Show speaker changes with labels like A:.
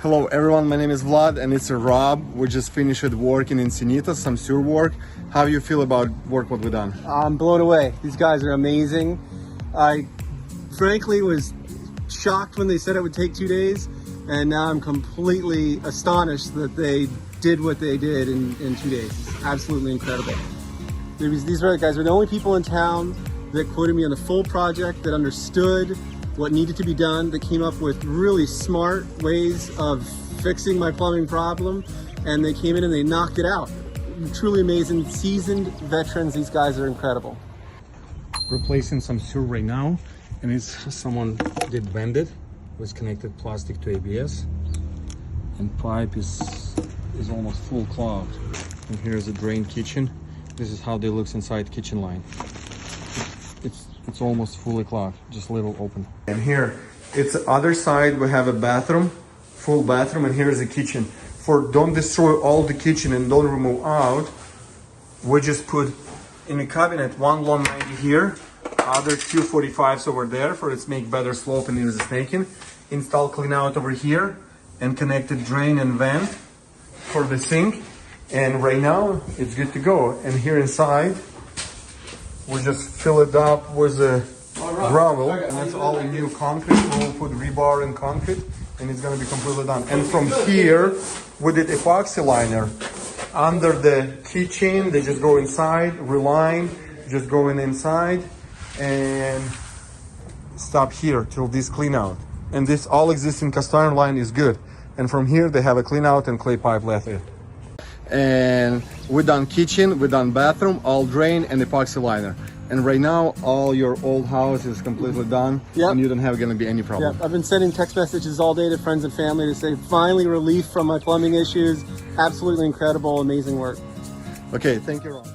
A: Hello everyone, my name is Vlad and it's Rob. We just finished work in Encinitas, some sewer work. How do you feel about work what we done?
B: I'm blown away. These guys are amazing. I frankly was shocked when they said it would take 2 days, and now I'm completely astonished that they did what they did in 2 days. It's absolutely incredible. These guys were the only people in town that quoted me on the full project, that understood what needed to be done, that came up with really smart ways of fixing my plumbing problem, and they came in and they knocked it out. Truly amazing, seasoned veterans. These guys are incredible.
C: Replacing some sewer right now, and it's someone did bend it, was connected plastic to ABS, and pipe is almost full clogged. And here's a drain kitchen. This is how they looks inside kitchen line. It's almost fully clogged, just a little open.
A: And here, it's the other side, we have a bathroom, full bathroom, and here's the kitchen. For don't destroy all the kitchen and don't remove out, we just put in the cabinet one long 90 here, other 245s over there for its make better slope and easy snaking. Install clean out over here and connected drain and vent for the sink. And right now it's good to go. And here inside, we just fill it up with gravel, and that's all new concrete. We'll put rebar and concrete, and it's gonna be completely done. And from here, we did epoxy liner under the keychain. They just go inside, reline, just going inside, and stop here till this clean out. And this all existing cast iron line is good. And from here, they have a clean out and clay pipe left in. And we done kitchen, we done bathroom, all drain and epoxy liner. And right now, all your old house is completely done.
B: Yep.
A: And you don't have gonna be any problem.
B: Yep. I've been sending text messages all day to friends and family to say, finally relief from my plumbing issues. Absolutely incredible, amazing work.
A: Okay, thank you, Ron.